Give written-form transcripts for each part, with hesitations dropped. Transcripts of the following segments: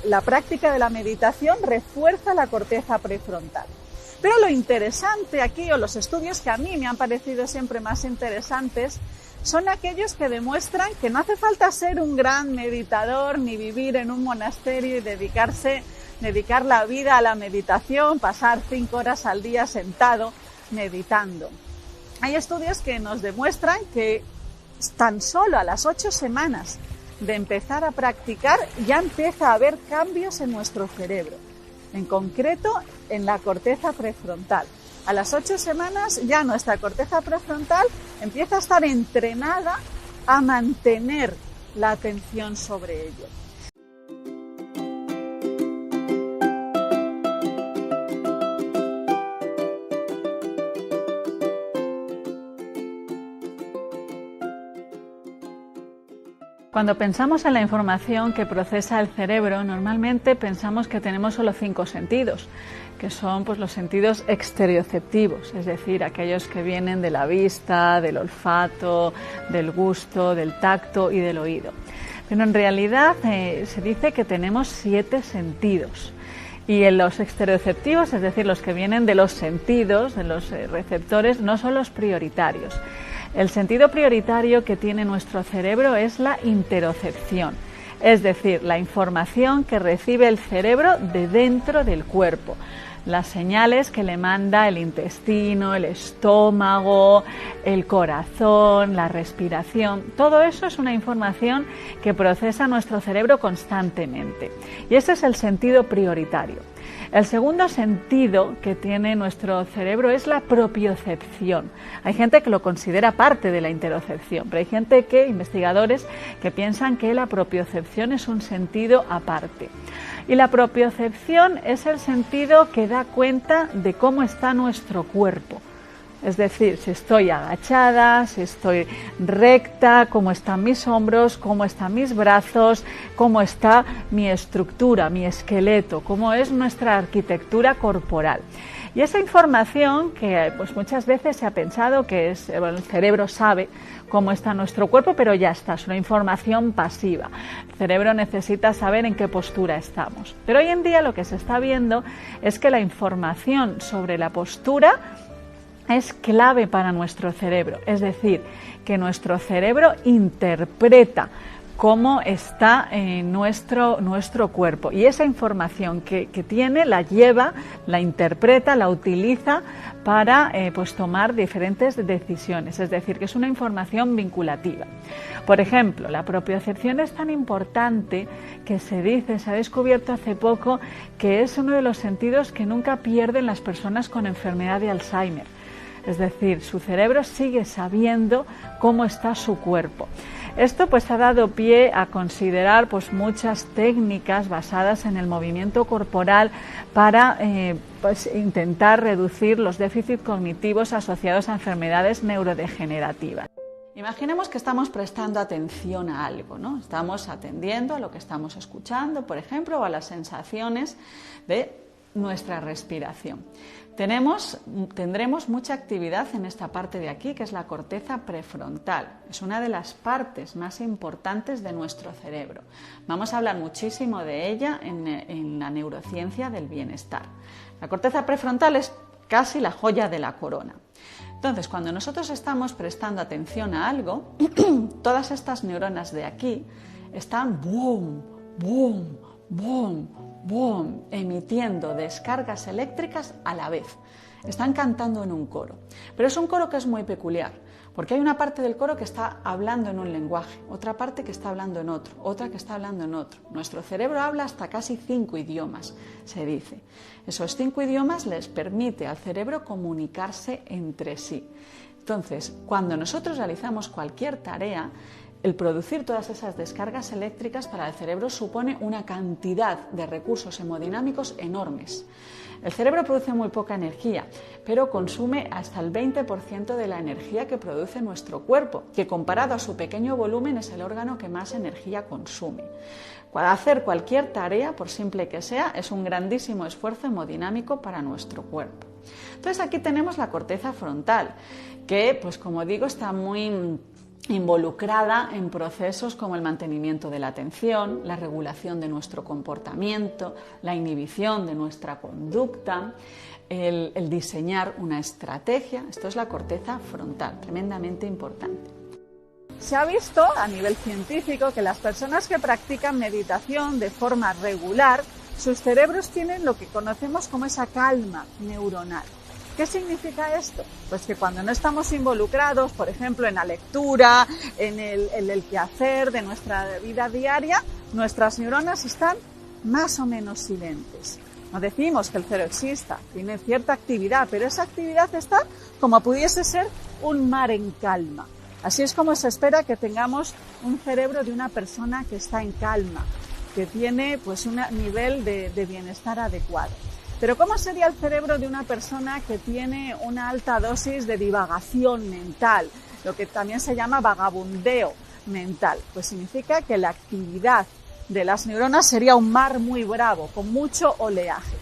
la práctica de la meditación refuerza la corteza prefrontal. Pero lo interesante aquí, o los estudios que a mí me han parecido siempre más interesantes, son aquellos que demuestran que no hace falta ser un gran meditador ni vivir en un monasterio y dedicar la vida a la meditación, pasar 5 horas al día sentado meditando. Hay estudios que nos demuestran que tan solo a las 8 semanas de empezar a practicar ya empieza a haber cambios en nuestro cerebro, en concreto en la corteza prefrontal. A las 8 semanas ya nuestra corteza prefrontal empieza a estar entrenada a mantener la atención sobre ello. Cuando pensamos en la información que procesa el cerebro, normalmente pensamos que tenemos solo 5 sentidos, que son pues, los sentidos exterioceptivos, es decir, aquellos que vienen de la vista, del olfato, del gusto, del tacto y del oído. Pero en realidad se dice que tenemos 7 sentidos. Y en los exterioceptivos, es decir, los que vienen de los sentidos, de los receptores, no son los prioritarios. El sentido prioritario que tiene nuestro cerebro es la interocepción, es decir, la información que recibe el cerebro de dentro del cuerpo, las señales que le manda el intestino, el estómago, el corazón, la respiración. Todo eso es una información que procesa nuestro cerebro constantemente. Y ese es el sentido prioritario. El segundo sentido que tiene nuestro cerebro es la propiocepción. Hay gente que lo considera parte de la interocepción, pero hay investigadores que piensan que la propiocepción es un sentido aparte. Y la propiocepción es el sentido que da cuenta de cómo está nuestro cuerpo. Es decir, si estoy agachada, si estoy recta, cómo están mis hombros, cómo están mis brazos, cómo está mi estructura, mi esqueleto, cómo es nuestra arquitectura corporal. Y esa información que pues muchas veces se ha pensado que el cerebro sabe cómo está nuestro cuerpo, pero ya está, es una información pasiva. El cerebro necesita saber en qué postura estamos. Pero hoy en día lo que se está viendo es que la información sobre la postura es clave para nuestro cerebro, es decir, que nuestro cerebro interpreta cómo está nuestro cuerpo y esa información que tiene la lleva, la interpreta, la utiliza para tomar diferentes decisiones, es decir, que es una información vinculativa. Por ejemplo, la propiocepción es tan importante que se ha descubierto hace poco que es uno de los sentidos que nunca pierden las personas con enfermedad de Alzheimer. Es decir, su cerebro sigue sabiendo cómo está su cuerpo. Esto pues ha dado pie a considerar pues muchas técnicas basadas en el movimiento corporal para intentar reducir los déficits cognitivos asociados a enfermedades neurodegenerativas. Imaginemos que estamos prestando atención a algo, ¿no? Estamos atendiendo a lo que estamos escuchando, por ejemplo, o a las sensaciones de nuestra respiración. Tendremos mucha actividad en esta parte de aquí, que es la corteza prefrontal. Es una de las partes más importantes de nuestro cerebro. Vamos a hablar muchísimo de ella en la neurociencia del bienestar. La corteza prefrontal es casi la joya de la corona. Entonces, cuando nosotros estamos prestando atención a algo, todas estas neuronas de aquí están boom, boom, boom, boom, emitiendo descargas eléctricas a la vez. Están cantando en un coro. Pero es un coro que es muy peculiar, porque hay una parte del coro que está hablando en un lenguaje, otra parte que está hablando en otro, otra que está hablando en otro. Nuestro cerebro habla hasta casi 5 idiomas, se dice. Esos 5 idiomas les permite al cerebro comunicarse entre sí. Entonces, cuando nosotros realizamos cualquier tarea, el producir todas esas descargas eléctricas para el cerebro supone una cantidad de recursos hemodinámicos enormes. El cerebro produce muy poca energía, pero consume hasta el 20% de la energía que produce nuestro cuerpo, que comparado a su pequeño volumen es el órgano que más energía consume. Hacer cualquier tarea, por simple que sea, es un grandísimo esfuerzo hemodinámico para nuestro cuerpo. Entonces aquí tenemos la corteza frontal, que, pues como digo, está muy involucrada en procesos como el mantenimiento de la atención, la regulación de nuestro comportamiento, la inhibición de nuestra conducta, el diseñar una estrategia. Esto es la corteza frontal, tremendamente importante. Se ha visto a nivel científico que las personas que practican meditación de forma regular, sus cerebros tienen lo que conocemos como esa calma neuronal. ¿Qué significa esto? Pues que cuando no estamos involucrados, por ejemplo, en la lectura, en el quehacer de nuestra vida diaria, nuestras neuronas están más o menos silentes. No decimos que el cero exista, tiene cierta actividad, pero esa actividad está como pudiese ser un mar en calma. Así es como se espera que tengamos un cerebro de una persona que está en calma, que tiene pues un nivel de bienestar adecuado. Pero ¿cómo sería el cerebro de una persona que tiene una alta dosis de divagación mental, lo que también se llama vagabundeo mental? Pues significa que la actividad de las neuronas sería un mar muy bravo, con mucho oleaje.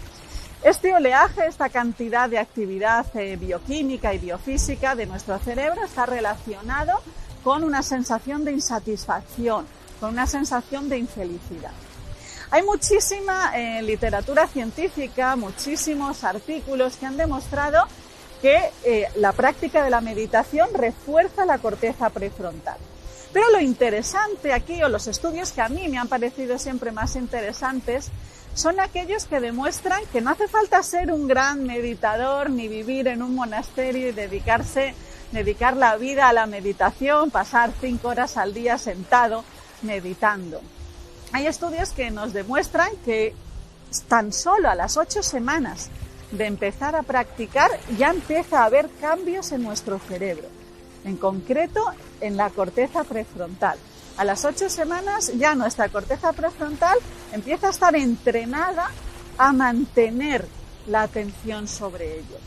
Este oleaje, esta cantidad de actividad bioquímica y biofísica de nuestro cerebro está relacionado con una sensación de insatisfacción, con una sensación de infelicidad. Hay muchísima literatura científica, muchísimos artículos que han demostrado que la práctica de la meditación refuerza la corteza prefrontal. Pero lo interesante aquí, o los estudios que a mí me han parecido siempre más interesantes, son aquellos que demuestran que no hace falta ser un gran meditador ni vivir en un monasterio y dedicar la vida a la meditación, pasar 5 horas al día sentado meditando. Hay estudios que nos demuestran que tan solo a las 8 semanas de empezar a practicar ya empieza a haber cambios en nuestro cerebro, en concreto en la corteza prefrontal. A las 8 semanas ya nuestra corteza prefrontal empieza a estar entrenada a mantener la atención sobre ello.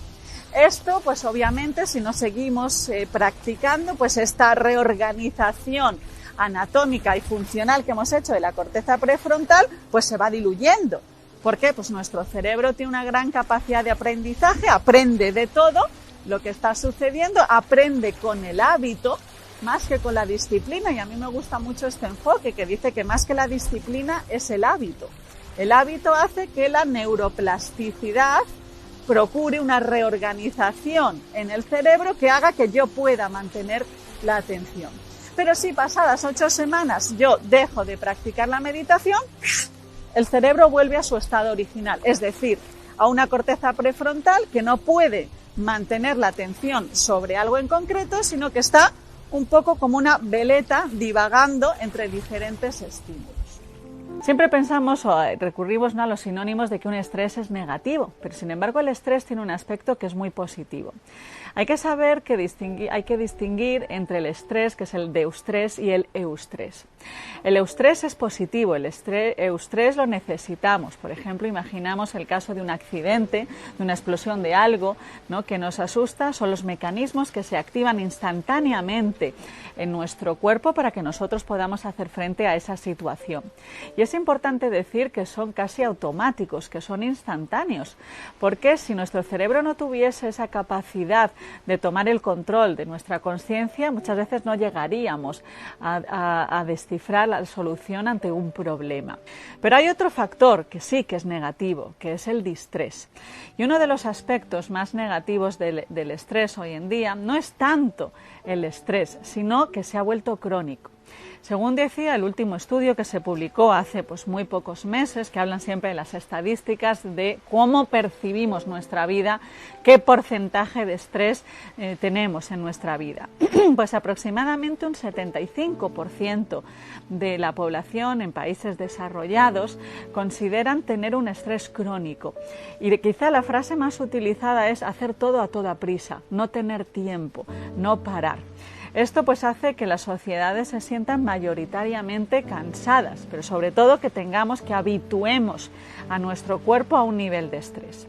Esto, pues obviamente, si no seguimos practicando, pues esta reorganización anatómica y funcional que hemos hecho de la corteza prefrontal, pues se va diluyendo. ¿Por qué? Pues nuestro cerebro tiene una gran capacidad de aprendizaje, aprende de todo lo que está sucediendo, aprende con el hábito más que con la disciplina, y a mí me gusta mucho este enfoque que dice que más que la disciplina es el hábito. El hábito hace que la neuroplasticidad procure una reorganización en el cerebro que haga que yo pueda mantener la atención. Pero si pasadas 8 semanas yo dejo de practicar la meditación, el cerebro vuelve a su estado original, es decir, a una corteza prefrontal que no puede mantener la atención sobre algo en concreto, sino que está un poco como una veleta divagando entre diferentes estímulos. Siempre pensamos o recurrimos a los sinónimos de que un estrés es negativo, pero sin embargo el estrés tiene un aspecto que es muy positivo. Hay que saber que hay que distinguir entre el estrés, que es el deustrés, y el eustrés. El eustrés es positivo, el eustrés lo necesitamos. Por ejemplo, imaginamos el caso de un accidente, de una explosión de algo, ¿no?, que nos asusta. Son los mecanismos que se activan instantáneamente en nuestro cuerpo para que nosotros podamos hacer frente a esa situación. Y es importante decir que son casi automáticos, que son instantáneos, porque si nuestro cerebro no tuviese esa capacidad de tomar el control de nuestra conciencia, muchas veces no llegaríamos a descifrar la solución ante un problema. Pero hay otro factor que sí que es negativo, que es el distrés. Y uno de los aspectos más negativos del estrés hoy en día no es tanto el estrés, sino que se ha vuelto crónico. Según decía el último estudio que se publicó hace muy pocos meses, que hablan siempre de las estadísticas de cómo percibimos nuestra vida, qué porcentaje de estrés tenemos en nuestra vida. Pues aproximadamente un 75% de la población en países desarrollados consideran tener un estrés crónico. Y quizá la frase más utilizada es hacer todo a toda prisa, no tener tiempo, no parar. Esto pues hace que las sociedades se sientan mayoritariamente cansadas, pero sobre todo que habituemos a nuestro cuerpo a un nivel de estrés.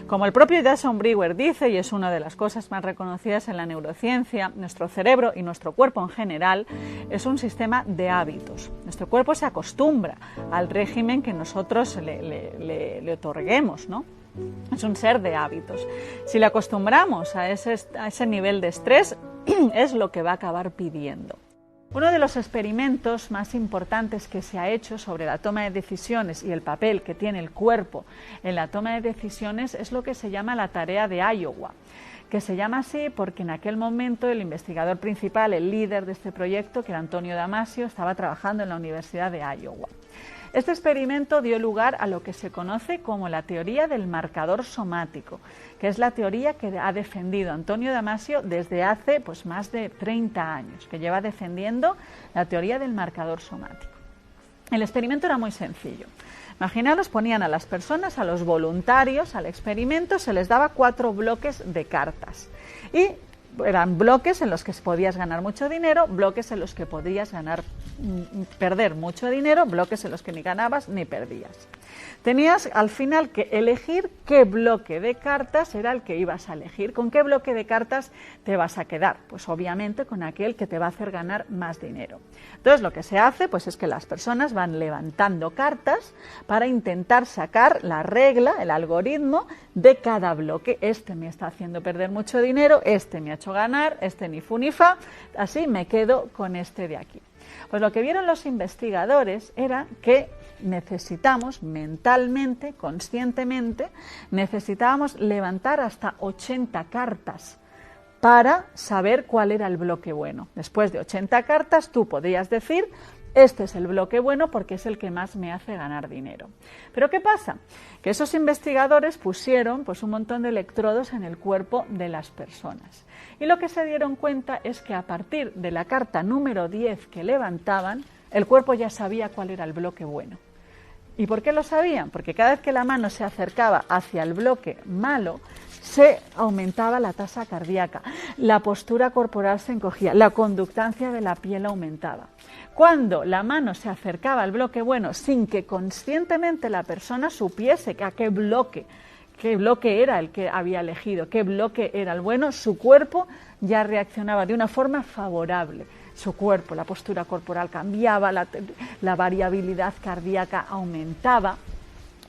Como el propio Jason Brewer dice, y es una de las cosas más reconocidas en la neurociencia, nuestro cerebro y nuestro cuerpo en general es un sistema de hábitos. Nuestro cuerpo se acostumbra al régimen que nosotros le otorguemos, ¿no? Es un ser de hábitos. Si le acostumbramos a ese nivel de estrés, es lo que va a acabar pidiendo. Uno de los experimentos más importantes que se ha hecho sobre la toma de decisiones y el papel que tiene el cuerpo en la toma de decisiones es lo que se llama la tarea de Iowa, que se llama así porque en aquel momento el investigador principal, el líder de este proyecto, que era Antonio Damasio, estaba trabajando en la Universidad de Iowa. Este experimento dio lugar a lo que se conoce como la teoría del marcador somático, que es la teoría que ha defendido Antonio Damasio desde hace más de 30 años, que lleva defendiendo la teoría del marcador somático. El experimento era muy sencillo. Imaginaros, ponían a las personas, a los voluntarios, al experimento, se les daba 4 bloques de cartas y eran bloques en los que podías ganar mucho dinero, bloques en los que podías perder mucho dinero, bloques en los que ni ganabas ni perdías. Tenías al final que elegir qué bloque de cartas era el que ibas a elegir, con qué bloque de cartas te vas a quedar, pues obviamente con aquel que te va a hacer ganar más dinero. Entonces lo que se hace es que las personas van levantando cartas para intentar sacar la regla, el algoritmo de cada bloque. Este me está haciendo perder mucho dinero, este me ha hecho ganar, este ni fu ni fa, así me quedo con este de aquí. Pues lo que vieron los investigadores era que necesitamos mentalmente, conscientemente, necesitábamos levantar hasta 80 cartas para saber cuál era el bloque bueno. Después de 80 cartas tú podrías decir, este es el bloque bueno porque es el que más me hace ganar dinero. Pero ¿qué pasa? Que esos investigadores pusieron un montón de electrodos en el cuerpo de las personas. Y lo que se dieron cuenta es que a partir de la carta número 10 que levantaban, el cuerpo ya sabía cuál era el bloque bueno. ¿Y por qué lo sabían? Porque cada vez que la mano se acercaba hacia el bloque malo, se aumentaba la tasa cardíaca, la postura corporal se encogía, la conductancia de la piel aumentaba. Cuando la mano se acercaba al bloque bueno sin que conscientemente la persona supiese a qué bloque era el que había elegido, qué bloque era el bueno, su cuerpo ya reaccionaba de una forma favorable. Su cuerpo, la postura corporal cambiaba, la variabilidad cardíaca aumentaba.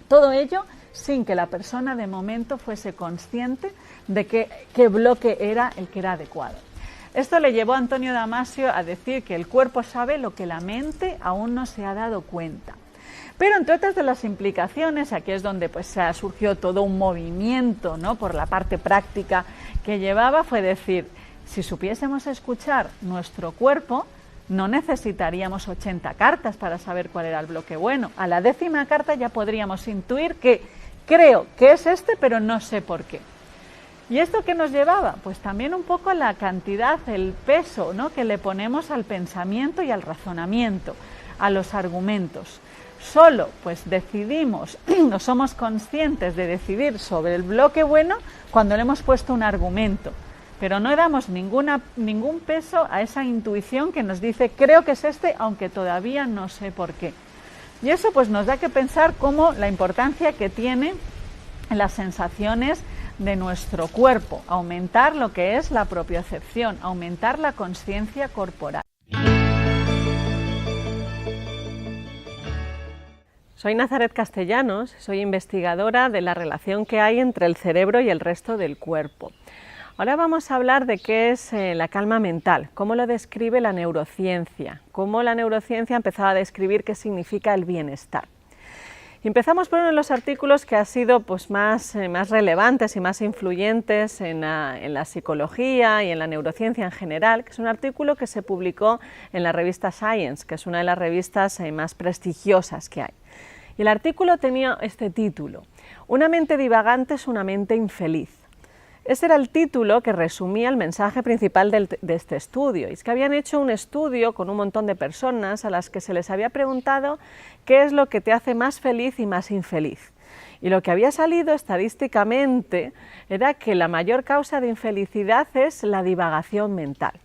Todo ello sin que la persona de momento fuese consciente de qué bloque era el que era adecuado. Esto le llevó a Antonio Damasio a decir que el cuerpo sabe lo que la mente aún no se ha dado cuenta. Pero entre otras de las implicaciones, aquí es donde surgió todo un movimiento, ¿no?, por la parte práctica que llevaba, fue decir, si supiésemos escuchar nuestro cuerpo, no necesitaríamos 80 cartas para saber cuál era el bloque bueno. A la 10ª carta ya podríamos intuir que creo que es este, pero no sé por qué. ¿Y esto qué nos llevaba? Pues también un poco la cantidad, el peso, ¿no?, que le ponemos al pensamiento y al razonamiento, a los argumentos. Solo decidimos, no somos conscientes de decidir sobre el bloque bueno cuando le hemos puesto un argumento, pero no damos ningún peso a esa intuición que nos dice creo que es este, aunque todavía no sé por qué. Y eso nos da que pensar cómo la importancia que tiene en las sensaciones de nuestro cuerpo, aumentar lo que es la propiocepción, aumentar la consciencia corporal. Soy Nazaret Castellanos, soy investigadora de la relación que hay entre el cerebro y el resto del cuerpo. Ahora vamos a hablar de qué es la calma mental, cómo lo describe la neurociencia, cómo la neurociencia ha empezado a describir qué significa el bienestar. Y empezamos por uno de los artículos que ha sido más relevantes y más influyentes en la psicología y en la neurociencia en general, que es un artículo que se publicó en la revista Science, que es una de las revistas más prestigiosas que hay. Y el artículo tenía este título: Una mente divagante es una mente infeliz. Ese era el título que resumía el mensaje principal de este estudio. Y es que habían hecho un estudio con un montón de personas a las que se les había preguntado qué es lo que te hace más feliz y más infeliz. Y lo que había salido estadísticamente era que la mayor causa de infelicidad es la divagación mental.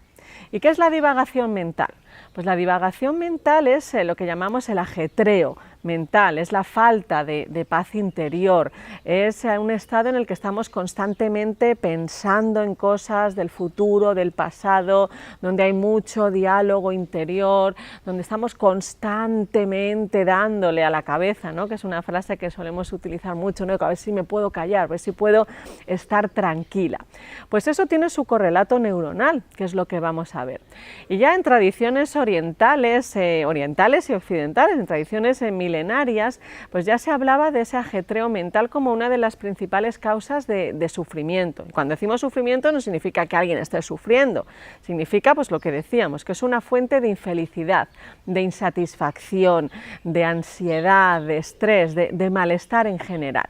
¿Y qué es la divagación mental? Pues la divagación mental es lo que llamamos el ajetreo mental, es la falta de paz interior, es un estado en el que estamos constantemente pensando en cosas del futuro, del pasado, donde hay mucho diálogo interior, donde estamos constantemente dándole a la cabeza, ¿no?, que es una frase que solemos utilizar mucho, ¿no?, a ver si me puedo callar, a ver si puedo estar tranquila. Pues eso tiene su correlato neuronal, que es lo que vamos a ver. Y ya en tradiciones tradiciones orientales y occidentales, en tradiciones milenarias, pues ya se hablaba de ese ajetreo mental como una de las principales causas de sufrimiento. Cuando decimos sufrimiento no significa que alguien esté sufriendo, significa pues lo que decíamos, que es una fuente de infelicidad, de insatisfacción, de ansiedad, de estrés, de malestar en general.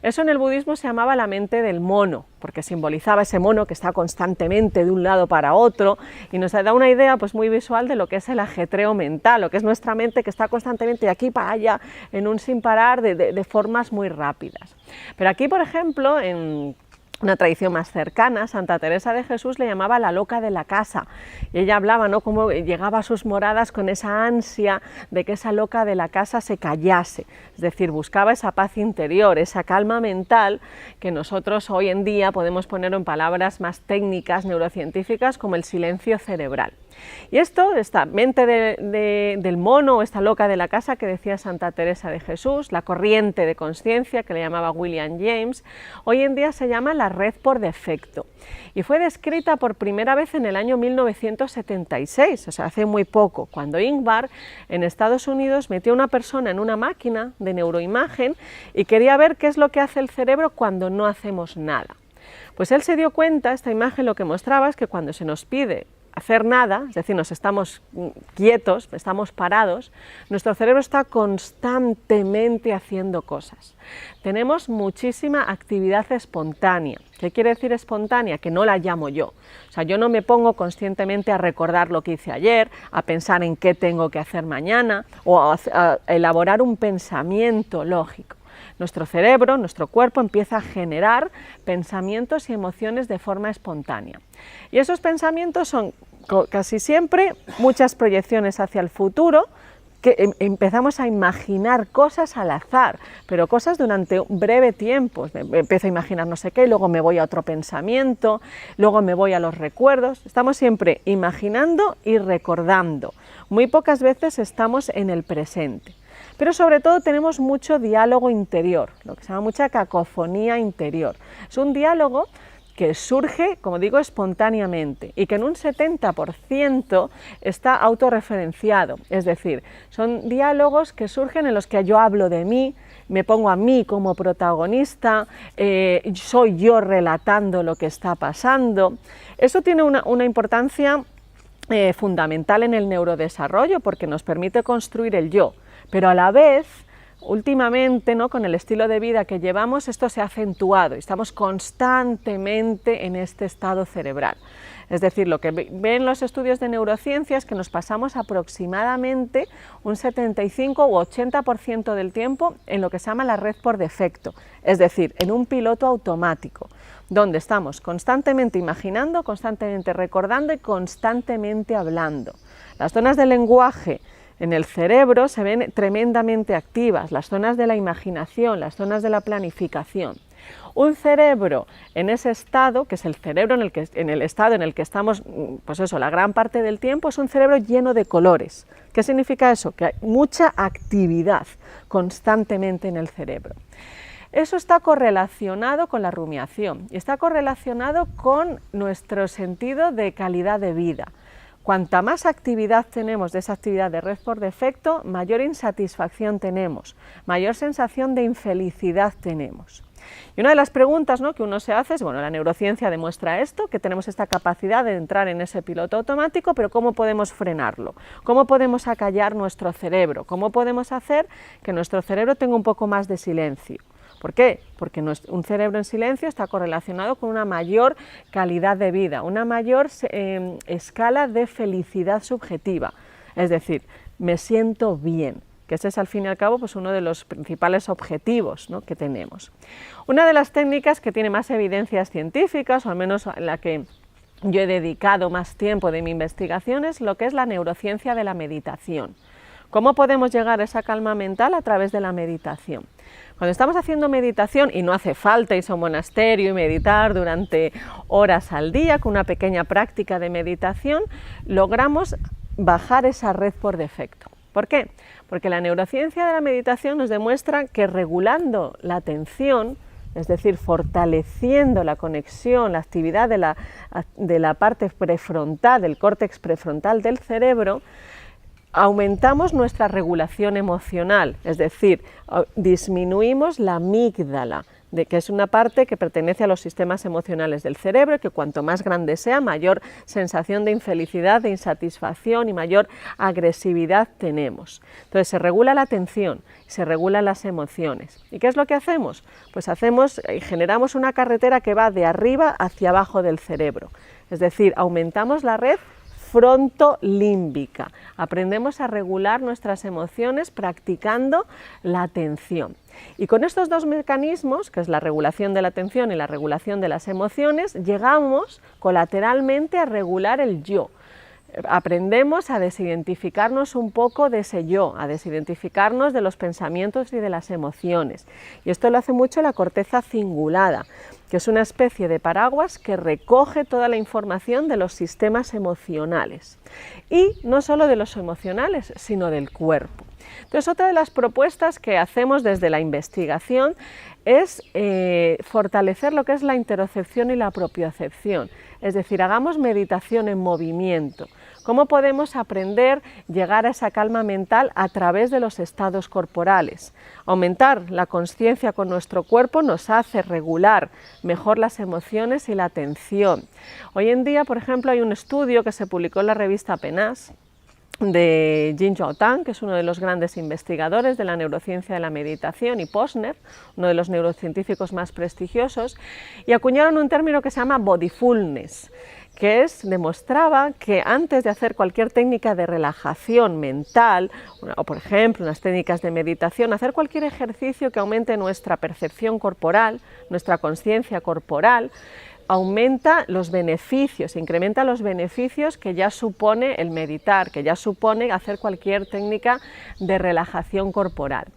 Eso en el budismo se llamaba la mente del mono, porque simbolizaba ese mono que está constantemente de un lado para otro y nos da una idea pues muy visual de lo que es el ajetreo mental, lo que es nuestra mente que está constantemente de aquí para allá en un sin parar de formas muy rápidas. Pero aquí, por ejemplo, en una tradición más cercana, Santa Teresa de Jesús le llamaba la loca de la casa, y ella hablaba, ¿no?, cómo llegaba a sus moradas con esa ansia de que esa loca de la casa se callase, es decir, buscaba esa paz interior, esa calma mental que nosotros hoy en día podemos poner en palabras más técnicas, neurocientíficas, como el silencio cerebral. Y esta mente del mono, esta loca de la casa que decía Santa Teresa de Jesús, la corriente de conciencia que le llamaba William James, hoy en día se llama la red por defecto y fue descrita por primera vez en el año 1976, o sea, hace muy poco, cuando Ingvar en Estados Unidos metió a una persona en una máquina de neuroimagen y quería ver qué es lo que hace el cerebro cuando no hacemos nada. Pues él se dio cuenta, esta imagen lo que mostraba es que cuando se nos pide hacer nada, es decir, nos estamos quietos, estamos parados, nuestro cerebro está constantemente haciendo cosas. Tenemos muchísima actividad espontánea. ¿Qué quiere decir espontánea? Que no la llamo yo. O sea, yo no me pongo conscientemente a recordar lo que hice ayer, a pensar en qué tengo que hacer mañana o a elaborar un pensamiento lógico. Nuestro cerebro, nuestro cuerpo empieza a generar pensamientos y emociones de forma espontánea. Y esos pensamientos son casi siempre muchas proyecciones hacia el futuro, que empezamos a imaginar cosas al azar, pero cosas durante un breve tiempo. Empiezo a imaginar no sé qué, luego me voy a otro pensamiento, luego me voy a los recuerdos. Estamos siempre imaginando y recordando. Muy pocas veces estamos en el presente. Pero sobre todo tenemos mucho diálogo interior, lo que se llama mucha cacofonía interior. Es un diálogo que surge, como digo, espontáneamente y que en un 70% está autorreferenciado, es decir, son diálogos que surgen en los que yo hablo de mí, me pongo a mí como protagonista, soy yo relatando lo que está pasando. Eso tiene una importancia fundamental en el neurodesarrollo porque nos permite construir el yo. Pero a la vez, últimamente, ¿no?, con el estilo de vida que llevamos, esto se ha acentuado y estamos constantemente en este estado cerebral. Es decir, lo que ven los estudios de neurociencia es que nos pasamos aproximadamente un 75 u 80% del tiempo en lo que se llama la red por defecto, es decir, en un piloto automático, donde estamos constantemente imaginando, constantemente recordando y constantemente hablando. Las zonas del lenguaje en el cerebro se ven tremendamente activas, las zonas de la imaginación, las zonas de la planificación. Un cerebro en ese estado, que es el cerebro en el estado en el que estamos, pues eso, la gran parte del tiempo, es un cerebro lleno de colores. ¿Qué significa eso? Que hay mucha actividad constantemente en el cerebro. Eso está correlacionado con la rumiación y está correlacionado con nuestro sentido de calidad de vida. Cuanta más actividad tenemos de esa actividad de red por defecto, mayor insatisfacción tenemos, mayor sensación de infelicidad tenemos. Y una de las preguntas, ¿no?, que uno se hace es, bueno, la neurociencia demuestra esto, que tenemos esta capacidad de entrar en ese piloto automático, pero ¿cómo podemos frenarlo? ¿Cómo podemos acallar nuestro cerebro? ¿Cómo podemos hacer que nuestro cerebro tenga un poco más de silencio? ¿Por qué? Porque un cerebro en silencio está correlacionado con una mayor calidad de vida, una mayor escala de felicidad subjetiva, es decir, me siento bien, que ese es al fin y al cabo pues uno de los principales objetivos, ¿no?, que tenemos. Una de las técnicas que tiene más evidencias científicas, o al menos en la que yo he dedicado más tiempo de mi investigación, es lo que es la neurociencia de la meditación. ¿Cómo podemos llegar a esa calma mental? A través de la meditación. Cuando estamos haciendo meditación, y no hace falta irse a un monasterio y meditar durante horas al día, con una pequeña práctica de meditación, logramos bajar esa red por defecto. ¿Por qué? Porque la neurociencia de la meditación nos demuestra que regulando la atención, es decir, fortaleciendo la conexión, la actividad de la parte prefrontal, del córtex prefrontal del cerebro, aumentamos nuestra regulación emocional, es decir, disminuimos la amígdala, que es una parte que pertenece a los sistemas emocionales del cerebro, y que cuanto más grande sea, mayor sensación de infelicidad, de insatisfacción y mayor agresividad tenemos. Entonces se regula la atención, se regulan las emociones. ¿Y qué es lo que hacemos? Pues generamos una carretera que va de arriba hacia abajo del cerebro, es decir, aumentamos la red frontolímbica, aprendemos a regular nuestras emociones practicando la atención. Y con estos dos mecanismos, que es la regulación de la atención y la regulación de las emociones, llegamos colateralmente a regular el yo. Aprendemos a desidentificarnos un poco de ese yo, a desidentificarnos de los pensamientos y de las emociones. Y esto lo hace mucho la corteza cingulada, que es una especie de paraguas que recoge toda la información de los sistemas emocionales. Y no solo de los emocionales, sino del cuerpo. Entonces, otra de las propuestas que hacemos desde la investigación es fortalecer lo que es la interocepción y la propiocepción, es decir, hagamos meditación en movimiento. ¿Cómo podemos aprender a llegar a esa calma mental a través de los estados corporales? Aumentar la consciencia con nuestro cuerpo nos hace regular mejor las emociones y la atención. Hoy en día, por ejemplo, hay un estudio que se publicó en la revista PNAS, de Jin-Hyo Tang, que es uno de los grandes investigadores de la neurociencia de la meditación, y Posner, uno de los neurocientíficos más prestigiosos, y acuñaron un término que se llama bodyfulness, que demostraba que antes de hacer cualquier técnica de relajación mental, o por ejemplo unas técnicas de meditación, hacer cualquier ejercicio que aumente nuestra percepción corporal, nuestra conciencia corporal, aumenta los beneficios, incrementa los beneficios que ya supone el meditar, que ya supone hacer cualquier técnica de relajación corporal.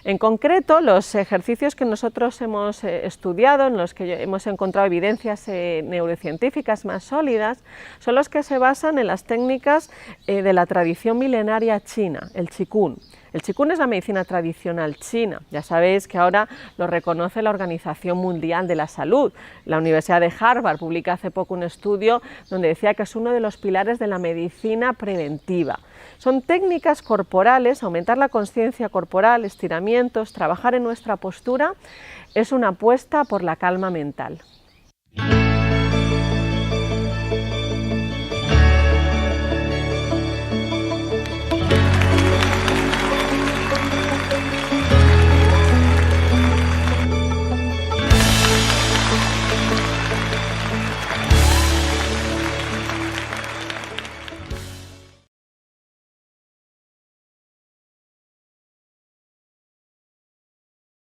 En concreto, los ejercicios que nosotros hemos estudiado, en los que hemos encontrado evidencias neurocientíficas más sólidas, son los que se basan en las técnicas de la tradición milenaria china, el Qigong. El Qigong es la medicina tradicional china, ya sabéis que ahora lo reconoce la Organización Mundial de la Salud. La Universidad de Harvard publica hace poco un estudio donde decía que es uno de los pilares de la medicina preventiva. Son técnicas corporales, aumentar la conciencia corporal, estiramientos, trabajar en nuestra postura, es una apuesta por la calma mental.